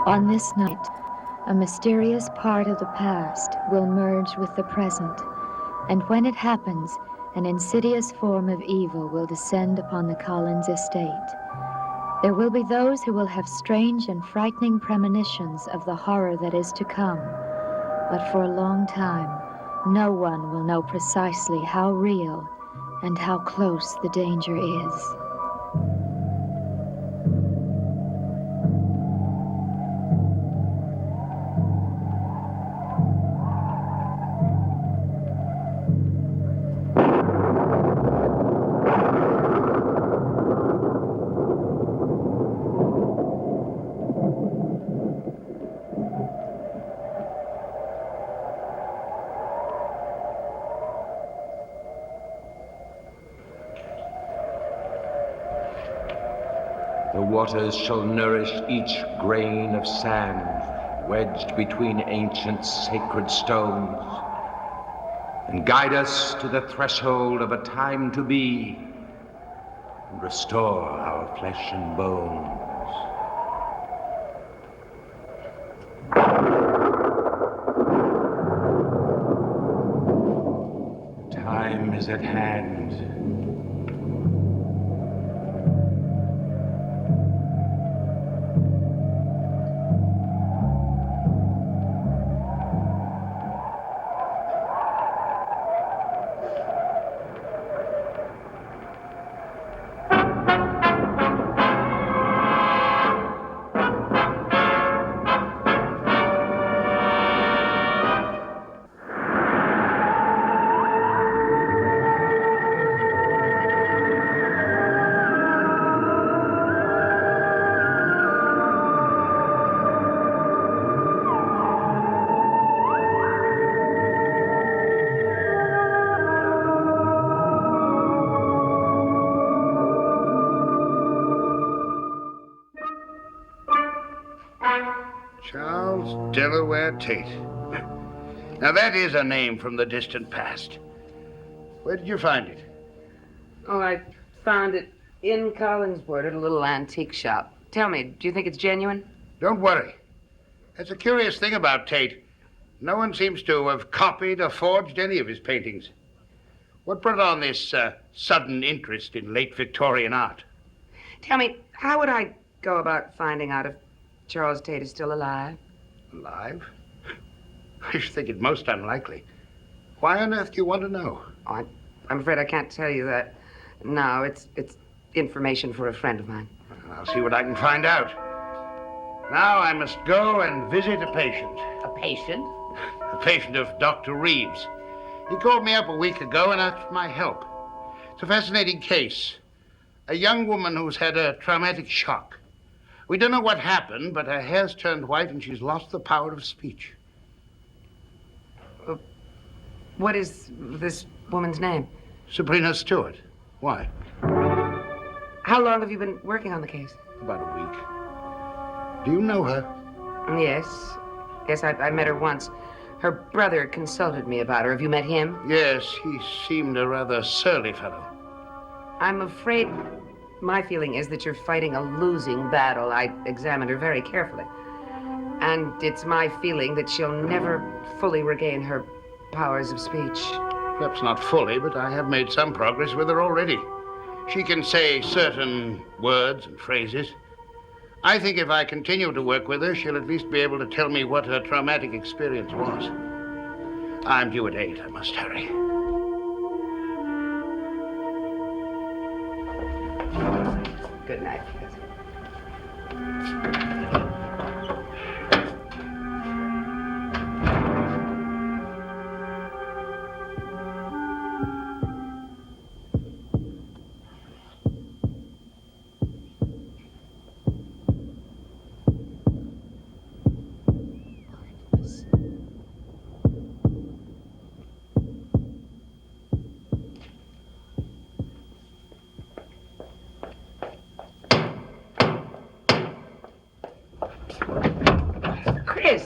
On this night, a mysterious part of the past will merge with the present, and when it happens, an insidious form of evil will descend upon the Collins estate. There will be those who will have strange and frightening premonitions of the horror that is to come, but for a long time, no one will know precisely how real and how close the danger is. The waters shall nourish each grain of sand wedged between ancient sacred stones, and guide us to the threshold of a time to be, and restore our flesh and bones. Time is at hand. Charles Delaware Tate. Now that is a name from the distant past. Where did you find it? Oh, I found it in Collinswood at a little antique shop. Tell me, do you think it's genuine? Don't worry. That's a curious thing about Tate. No one seems to have copied or forged any of his paintings. What brought on this sudden interest in late Victorian art? Tell me, how would I go about finding out if Charles Tate is still alive? Alive? I should think it most unlikely. Why on earth do you want to know? Oh, I'm afraid I can't tell you that. No, it's information for a friend of mine. I'll see what I can find out. Now I must go and visit a patient. A patient? A patient of Dr. Reeves. He called me up a week ago and asked for my help. It's a fascinating case. A young woman who's had a traumatic shock. We don't know what happened, but her hair's turned white and she's lost the power of speech. What is this woman's name? Sabrina Stewart. Why? How long have you been working on the case? About a week. Do you know her? Yes. Yes, I met her once. Her brother consulted me about her. Have you met him? Yes, he seemed a rather surly fellow. I'm afraid my feeling is that you're fighting a losing battle. I examined her very carefully. And it's my feeling that she'll never fully regain her powers of speech. Perhaps not fully, but I have made some progress with her already. She can say certain words and phrases. I think if I continue to work with her, she'll at least be able to tell me what her traumatic experience was. I'm due at 8. I must hurry. Good night.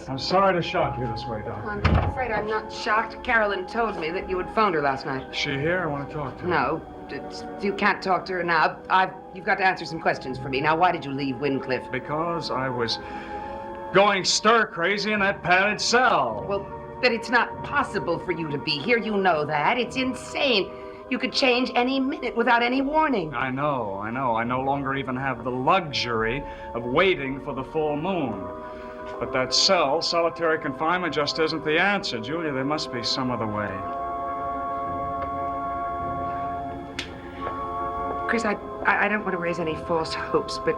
I'm sorry to shock you this way, Doc. I'm afraid I'm not shocked. Carolyn told me that you had phoned her last night. Is she here? I want to talk to her. No, you can't talk to her now. You've got to answer some questions for me. Now, why did you leave Wincliffe? Because I was going stir-crazy in that padded cell. Well, but it's not possible for you to be here. You know that. It's insane. You could change any minute without any warning. I know. I no longer even have the luxury of waiting for the full moon. But that cell, solitary confinement, just isn't the answer. Julia, there must be some other way. Chris, I don't want to raise any false hopes, but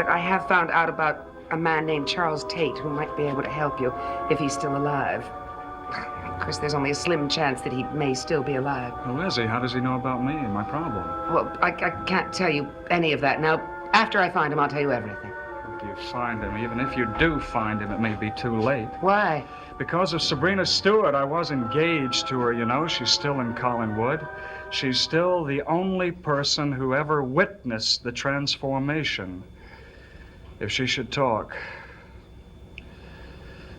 I have found out about a man named Charles Tate who might be able to help you if he's still alive. Of course, there's only a slim chance that he may still be alive. Who is he? How does he know about me and my problem? Well, I can't tell you any of that now. After I find him, I'll tell you everything. If you find him, even if you do find him, it may be too late. Why? Because of Sabrina Stewart. I was engaged to her, you know. She's still in Collinwood. She's still the only person who ever witnessed the transformation. If she should talk,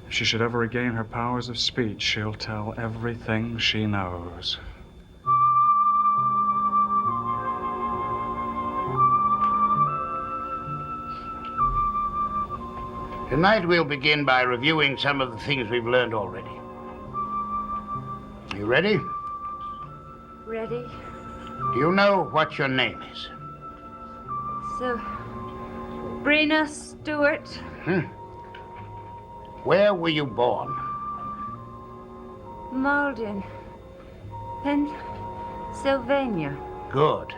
if she should ever regain her powers of speech, she'll tell everything she knows. Tonight we'll begin by reviewing some of the things we've learned already. You ready? Ready? Do you know what your name is? Sabrina Stewart. Where were you born? Malden, Pennsylvania. Good.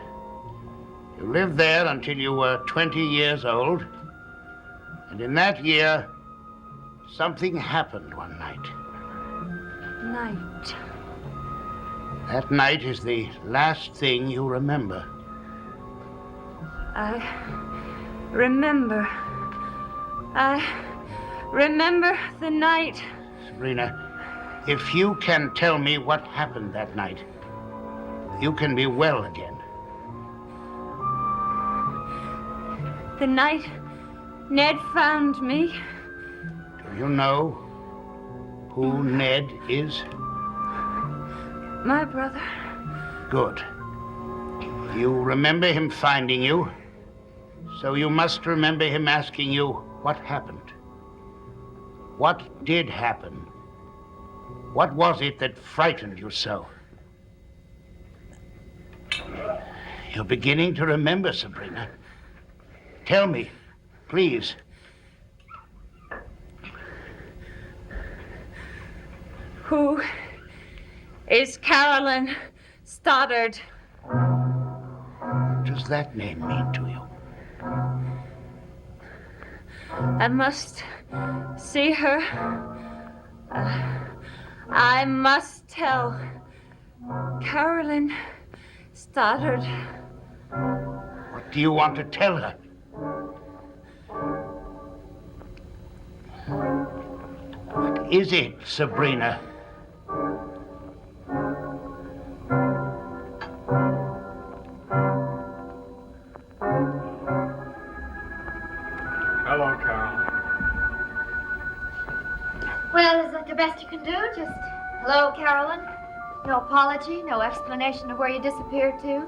You lived there until you were 20 years old. And in that year, something happened one night. Night. That night is the last thing you remember. I remember the night. Sabrina, if you can tell me what happened that night, you can be well again. The night Ned found me. Do you know who Ned is? My brother. Good. You remember him finding you, so you must remember him asking you what happened. What did happen? What was it that frightened you so? You're beginning to remember, Sabrina. Tell me, please. Who is Carolyn Stoddard? What does that name mean to you? I must see her. I must tell Carolyn Stoddard. What do you want to tell her? What is it, Sabrina? Hello, Carol. Well, is that the best you can do? Just, hello, Carolyn? No apology, no explanation of where you disappeared to?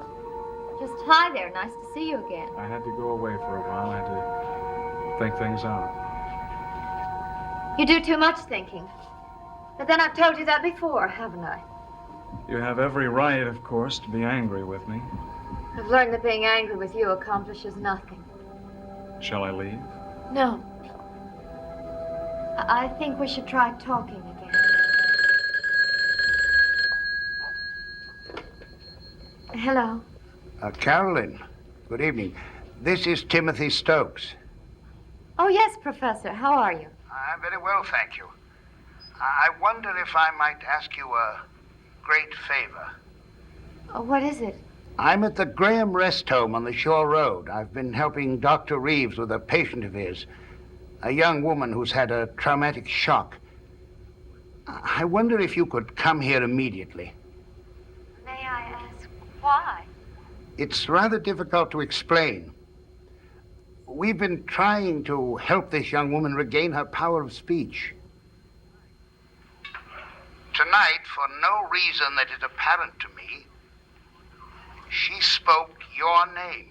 Just, hi there, nice to see you again. I had to go away for a while. I had to think things out. You do too much thinking. But then I've told you that before, haven't I? You have every right, of course, to be angry with me. I've learned that being angry with you accomplishes nothing. Shall I leave? No. I think we should try talking again. Hello. Carolyn, good evening. This is Timothy Stokes. Oh, yes, Professor. How are you? I'm very well, thank you. I wonder if I might ask you a great favor. Oh, what is it? I'm at the Graham Rest Home on the Shore Road. I've been helping Dr. Reeves with a patient of his, a young woman who's had a traumatic shock. I wonder if you could come here immediately. May I ask why? It's rather difficult to explain. We've been trying to help this young woman regain her power of speech. Tonight, for no reason that is apparent to me, she spoke your name.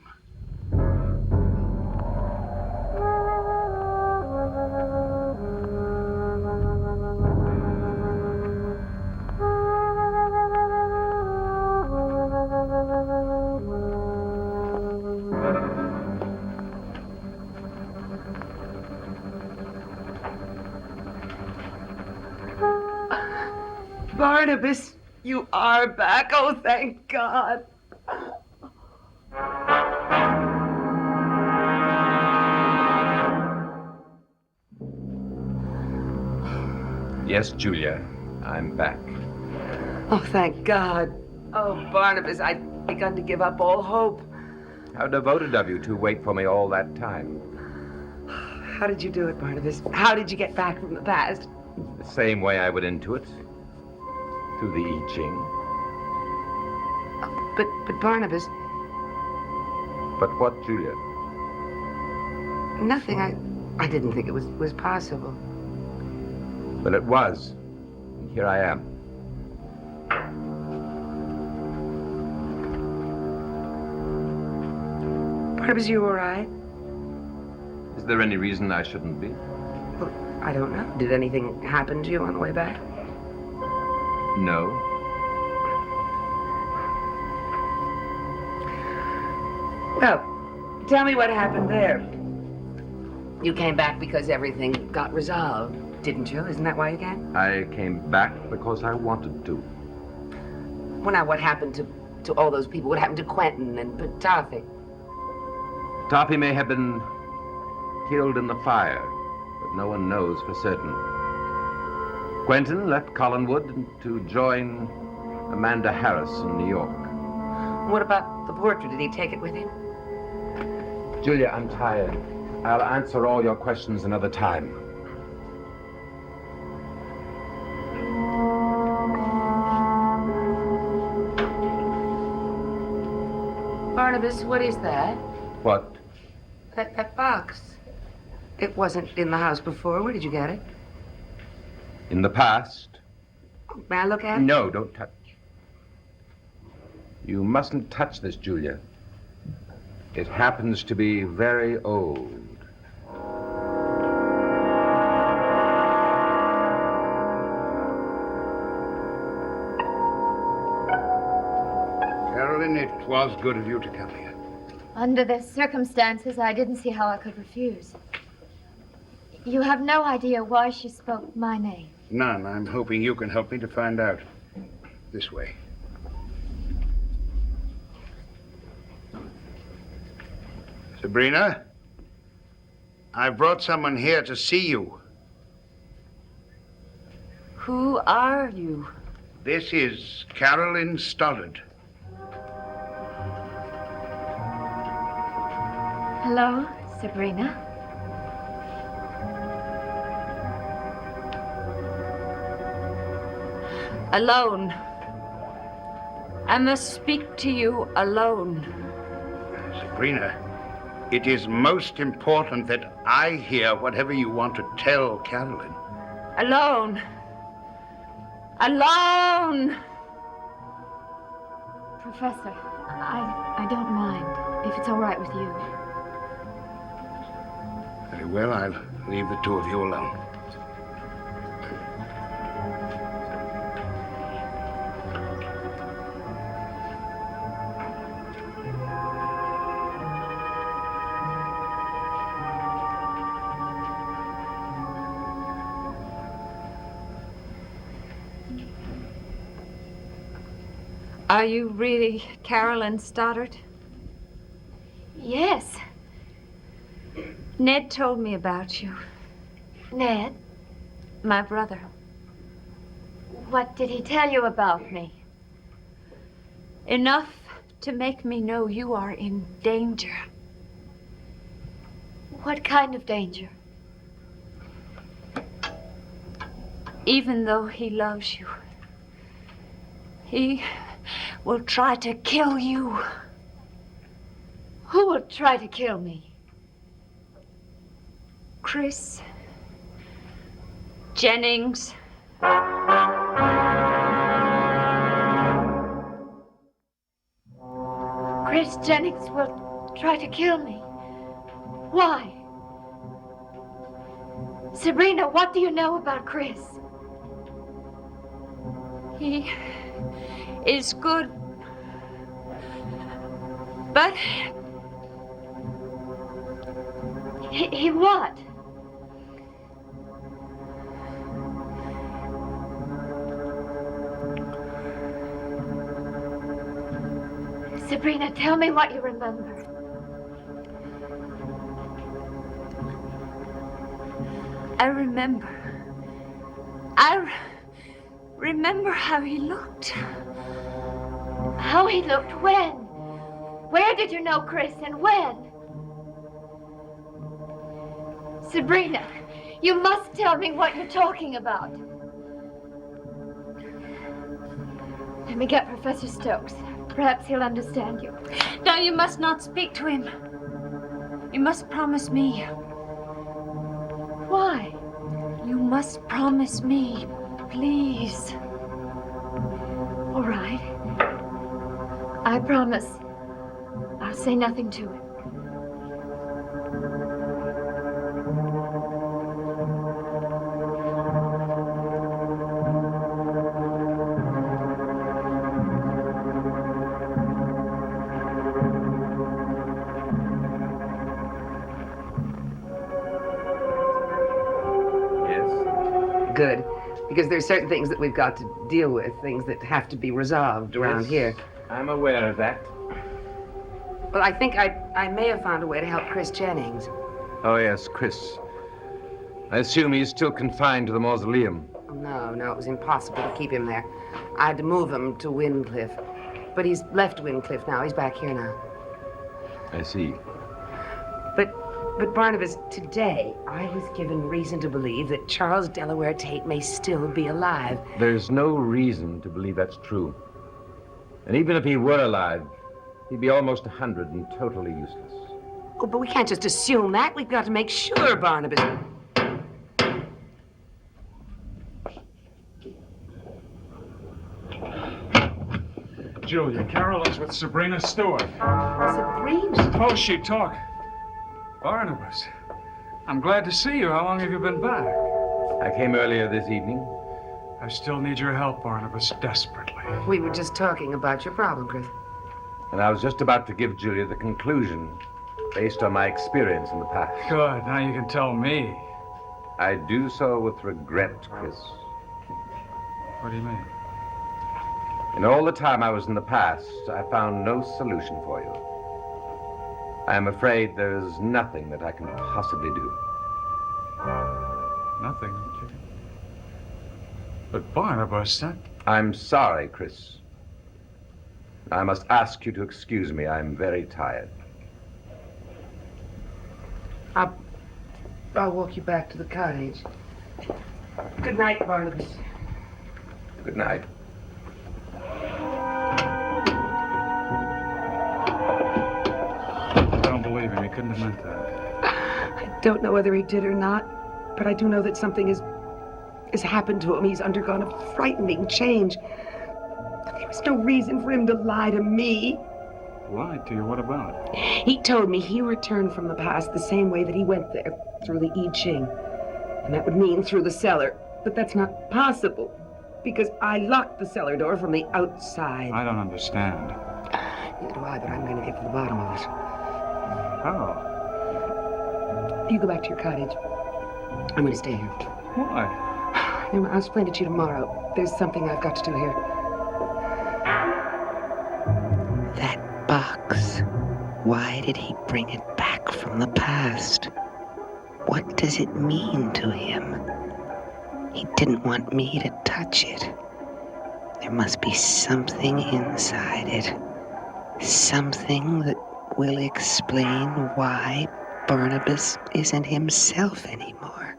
Barnabas, you are back. Oh, thank God. Yes, Julia, I'm back. Oh, thank God. Oh, Barnabas, I'd begun to give up all hope. How devoted of you to wait for me all that time. How did you do it, Barnabas? How did you get back from the past? The same way I would into it. Through the I Ching. But Barnabas, But what, Julia? nothing. I didn't think it was possible. But it was. And here I am. Barnabas, you all right? Is there any reason I shouldn't be? Well, I don't know. Did anything happen to you on the way back? No. Well, tell me what happened there. You came back because everything got resolved, didn't you? Isn't that why you came? I came back because I wanted to. Well, now, what happened to all those people? What happened to Quentin and Toffy? Toppy may have been killed in the fire, but no one knows for certain. Quentin left Collinwood to join Amanda Harris in New York. What about the portrait? Did he take it with him? Julia, I'm tired. I'll answer all your questions another time. Barnabas, what is that? What? That box. It wasn't in the house before. Where did you get it? In the past? May I look at it? No, don't touch. You mustn't touch this, Julia. It happens to be very old. Carolyn, it was good of you to come here. Under the circumstances, I didn't see how I could refuse. You have no idea why she spoke my name. None. I'm hoping you can help me to find out. This way. Sabrina, I've brought someone here to see you. Who are you? This is Carolyn Stoddard. Hello, Sabrina. Alone. I must speak to you alone. Sabrina, it is most important that I hear whatever you want to tell Carolyn. Alone. Alone! Professor, I don't mind, if it's all right with you. Very well, I'll leave the two of you alone. Are you really Carolyn Stoddard? Yes. Ned told me about you. Ned, My brother. what did he tell you about me? Enough to make me know you are in danger. What kind of danger? Even though he loves you, he will try to kill you. Who will try to kill me? Chris Jennings. Chris Jennings will try to kill me. Why? Sabrina, what do you know about Chris? He is good, but He what? Sabrina, tell me what you remember. I remember. Remember how he looked. How he looked when? Where did you know Chris and when? Sabrina, you must tell me what you're talking about. Let me get Professor Stokes. Perhaps he'll understand you. No, you must not speak to him. You must promise me. Why? You must promise me, please. All right. I promise. I'll say nothing to him. Good. Because there's certain things that we've got to deal with, things that have to be resolved around here. I'm aware of that. Well, I think I may have found a way to help Chris Jennings. Oh, yes, Chris. I assume he's still confined to the mausoleum. No, it was impossible to keep him there. I had to move him to Wyncliffe. But he's left Wyncliffe now. He's back here now. I see. But Barnabas, today I was given reason to believe that Charles Delaware Tate may still be alive. There's no reason to believe that's true. And even if he were alive, he'd be almost 100 and totally useless. Oh, but we can't just assume that. We've got to make sure, Barnabas. Julia, Carol is with Sabrina Stewart. Sabrina? Suppose she talk. Barnabas, I'm glad to see you. How long have you been back? I came earlier this evening. I still need your help, Barnabas, desperately. We were just talking about your problem, Chris. And I was just about to give Julia the conclusion based on my experience in the past. Good, now you can tell me. I do so with regret, Chris. What do you mean? In all the time I was in the past, I found no solution for you. I am afraid there is nothing that I can possibly do. Nothing. But Barnabas, that... I'm sorry, Chris. I must ask you to excuse me. I'm very tired. I'll walk you back to the cottage. Good night, Barnabas. Good night. I don't believe him. He couldn't have meant that. I don't know whether he did or not, but I do know that something has happened to him. He's undergone a frightening change. There was no reason for him to lie to me. Lied to you? What about? He told me he returned from the past the same way that he went there, through the I Ching. And that would mean through the cellar. But that's not possible, because I locked the cellar door from the outside. I don't understand. Neither do I, but I'm going to get to the bottom of it. How? You go back to your cottage. I'm going to stay here. Why? I'll explain it to you tomorrow. There's something I've got to do here. That box. Why did he bring it back from the past? What does it mean to him? He didn't want me to touch it. There must be something inside it. Something that will explain why Barnabas isn't himself anymore.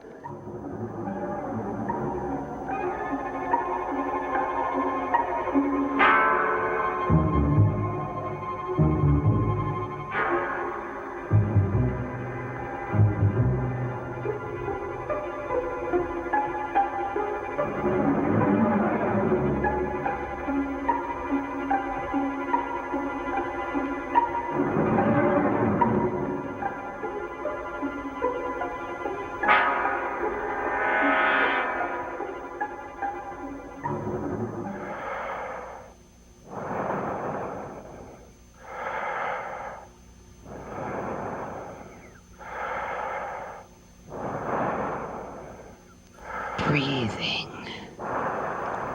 breathing.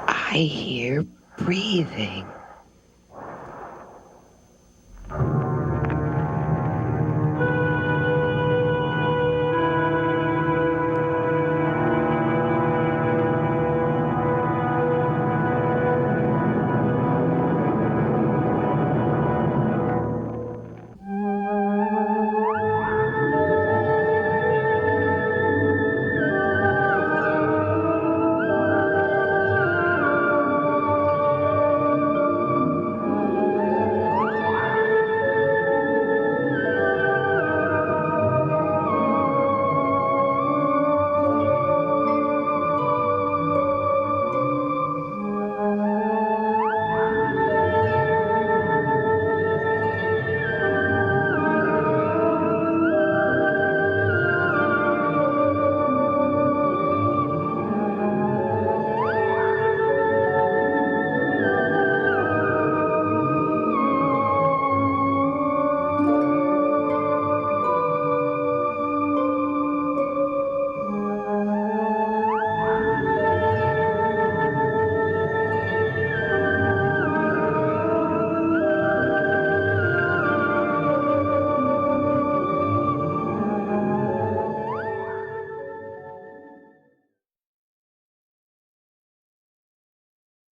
I hear breathing.